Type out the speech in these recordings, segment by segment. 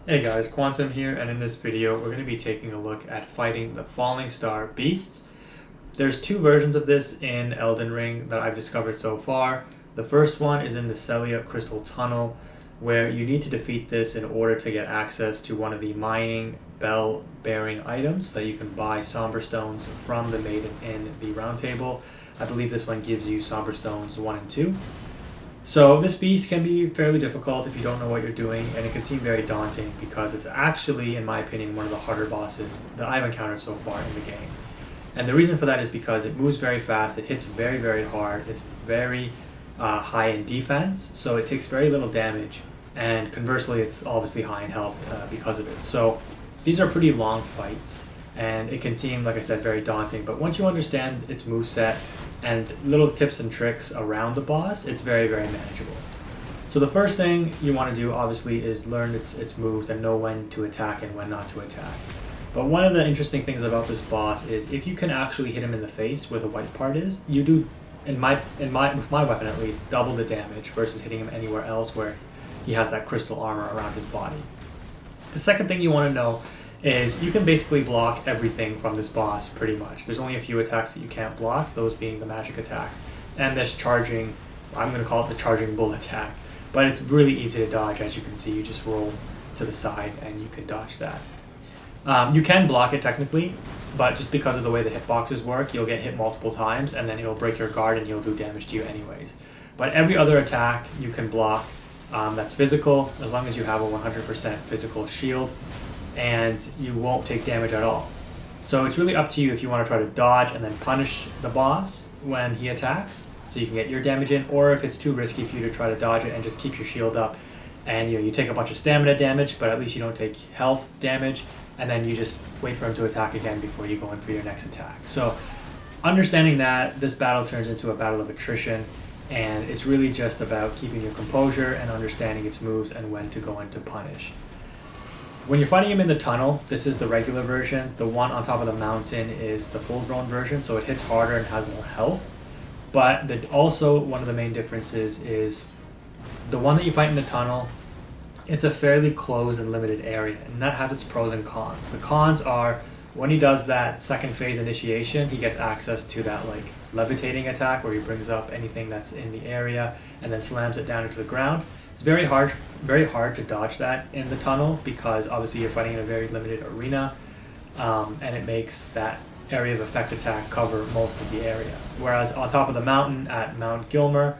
Hey guys, Quantum here, and in this video we're going to be taking a look at fighting the Falling Star beasts. There's two versions of this in Elden Ring that I've discovered so far. The first one is in the Celia Crystal Tunnel, where you need to defeat this in order to get access to one of the mining bell-bearing items that you can buy Somberstones from the maiden in the Round Table. I believe this one gives you Somberstones 1 and 2. So this beast can be fairly difficult if you don't know what you're doing, and it can seem very daunting because it's actually, in my opinion, one of the harder bosses that I've encountered so far in the game. And the reason for that is because it moves very fast, it hits very, very hard, it's very high in defense, so it takes very little damage, and conversely it's obviously high in health because of it. So these are pretty long fights, and it can seem, like I said, very daunting, but once you understand its moveset and little tips and tricks around the boss, it's very, very manageable. So the first thing you want to do, obviously, is learn its moves and know when to attack and when not to attack. But one of the interesting things about this boss is if you can actually hit him in the face where the white part is, you do, with my weapon at least, double the damage versus hitting him anywhere else where he has that crystal armor around his body. The second thing you want to know is you can basically block everything from this boss pretty much. There's only a few attacks that you can't block, those being the magic attacks. And this charging, I'm going to call it the charging bull attack. But it's really easy to dodge, as you can see. You just roll to the side and you can dodge that. You can block it technically, but just because of the way the hitboxes work, you'll get hit multiple times and then it'll break your guard and you'll do damage to you anyways. But every other attack you can block that's physical, as long as you have a 100% physical shield, and you won't take damage at all. So it's really up to you if you want to try to dodge and then punish the boss when he attacks, so you can get your damage in, or if it's too risky for you to try to dodge it and just keep your shield up, and you take a bunch of stamina damage, but at least you don't take health damage, and then you just wait for him to attack again before you go in for your next attack. So understanding that, this battle turns into a battle of attrition, and it's really just about keeping your composure and understanding its moves and when to go in to punish. When you're fighting him in the tunnel, this is the regular version. The one on top of the mountain is the full-grown version, so it hits harder and has more health. But also one of the main differences is the one that you fight in the tunnel, it's a fairly closed and limited area, and that has its pros and cons. The cons are when he does that second phase initiation, he gets access to that levitating attack where he brings up anything that's in the area and then slams it down into the ground. It's very hard to dodge that in the tunnel because obviously you're fighting in a very limited arena, and it makes that area of effect attack cover most of the area. Whereas on top of the mountain at Mount Gilmer,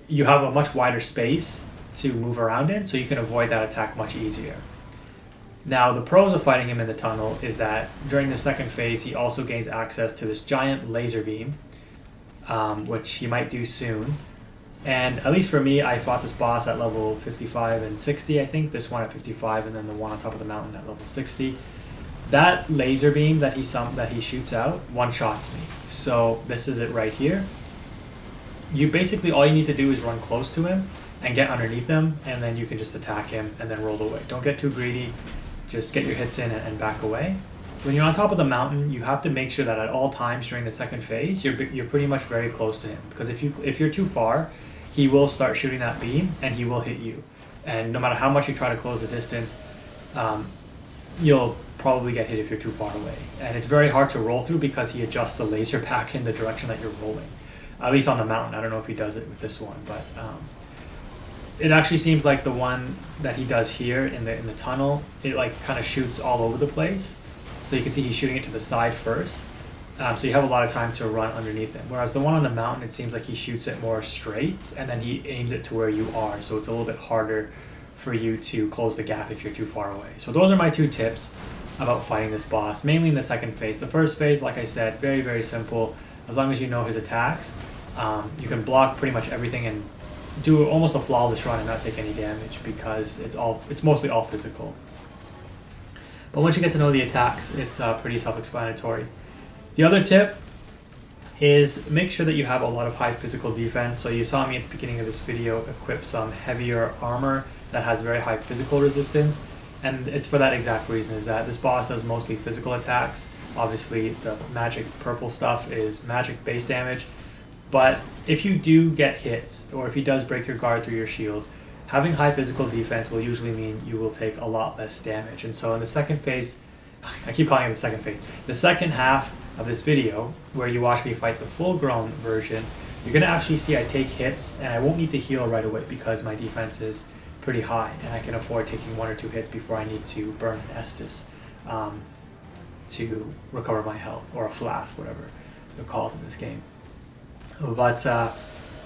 you have a much wider space to move around in, so you can avoid that attack much easier. Now, the pros of fighting him in the tunnel is that during the second phase, he also gains access to this giant laser beam, which he might do soon. And at least for me, I fought this boss at level 55 and 60, I think. This one at 55, and then the one on top of the mountain at level 60. That laser beam that he shoots out one-shots me. So this is it right here. You basically, all you need to do is run close to him and get underneath him, and then you can just attack him and then roll away. Don't get too greedy. Just get your hits in and back away. When you're on top of the mountain, you have to make sure that at all times during the second phase, you're pretty much very close to him. Because if you're too far, he will start shooting that beam and he will hit you. And no matter how much you try to close the distance, you'll probably get hit if you're too far away. And it's very hard to roll through because he adjusts the laser back in the direction that you're rolling. At least on the mountain. I don't know if he does it with this one, but it actually seems like the one that he does here in the tunnel, it kind of shoots all over the place. So you can see he's shooting it to the side first. So you have a lot of time to run underneath him. Whereas the one on the mountain, it seems like he shoots it more straight and then he aims it to where you are. So it's a little bit harder for you to close the gap if you're too far away. So those are my two tips about fighting this boss, mainly in the second phase. The first phase, like I said, very, very simple. As long as you know his attacks, you can block pretty much everything and do almost a flawless run and not take any damage because it's mostly all physical. But once you get to know the attacks, it's pretty self-explanatory. The other tip is make sure that you have a lot of high physical defense. So you saw me at the beginning of this video equip some heavier armor that has very high physical resistance, and it's for that exact reason, is that this boss does mostly physical attacks. Obviously the magic purple stuff is magic base damage, but if you do get hits or if he does break your guard through your shield, having high physical defense will usually mean you will take a lot less damage. And so in the second phase, I keep calling it the second phase, the second half of this video, where you watch me fight the full-grown version, you're going to actually see I take hits, and I won't need to heal right away because my defense is pretty high, and I can afford taking 1 or 2 hits before I need to burn an Estus to recover my health, or a flask, whatever they're called in this game. But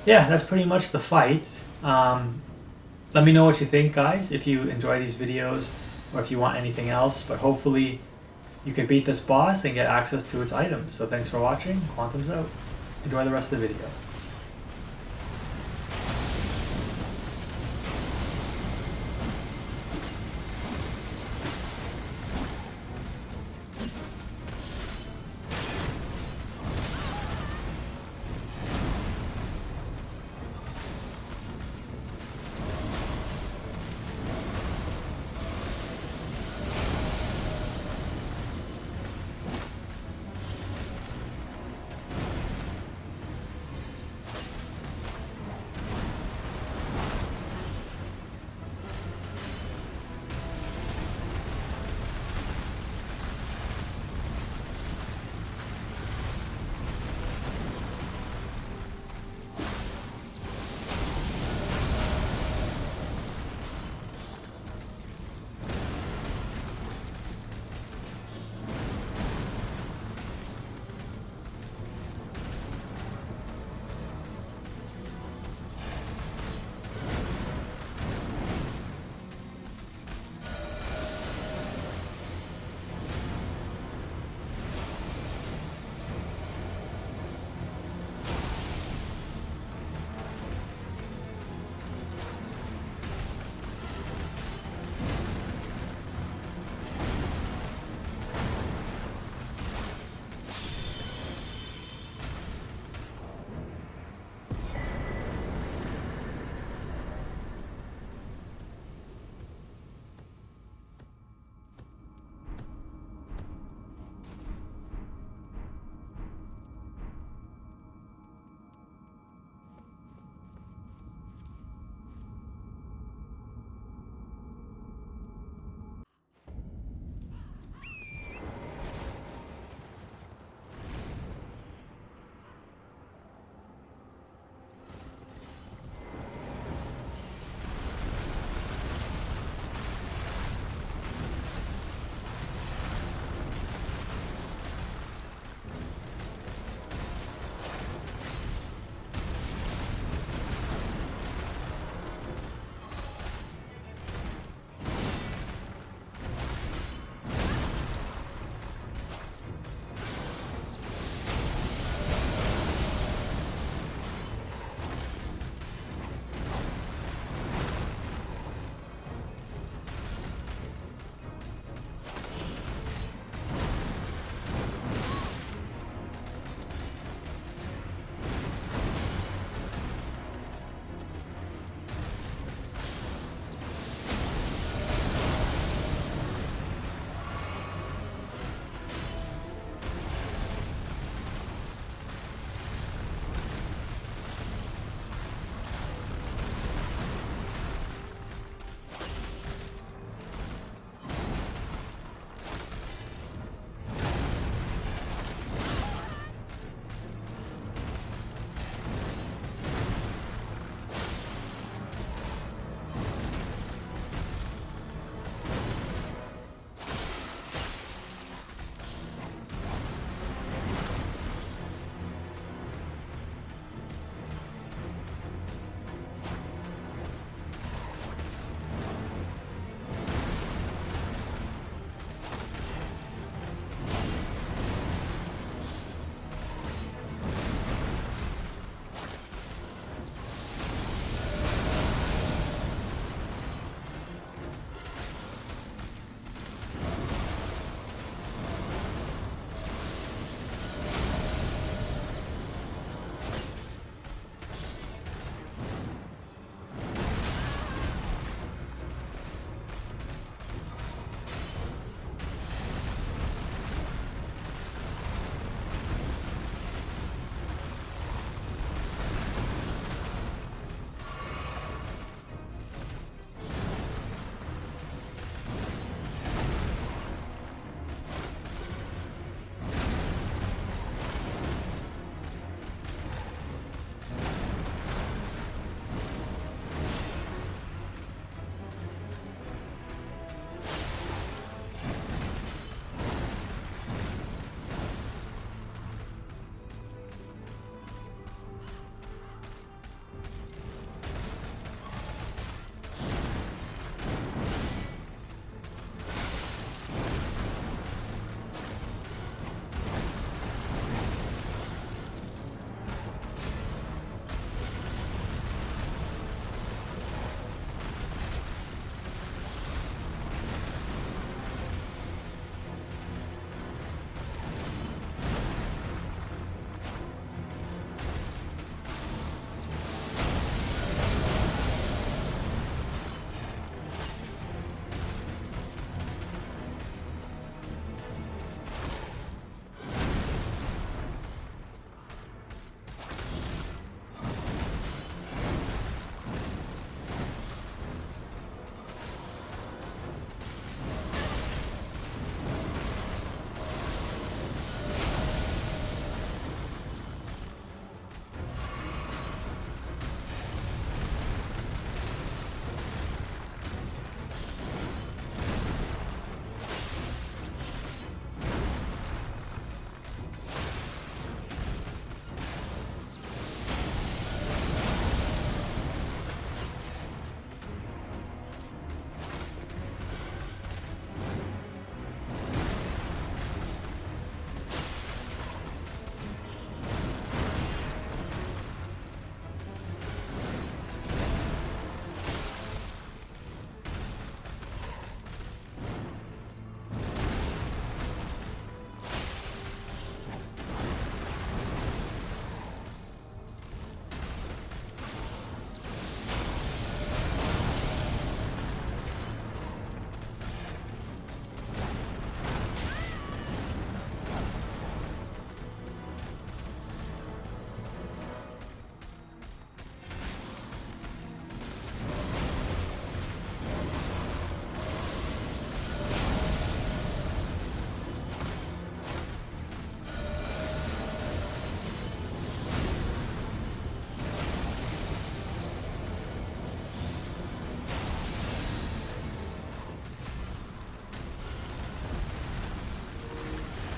yeah, that's pretty much the fight. Let me know what you think, guys, if you enjoy these videos or if you want anything else, but hopefully you can beat this boss and get access to its items. So thanks for watching. Quantum's out. Enjoy the rest of the video.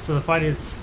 So the fight is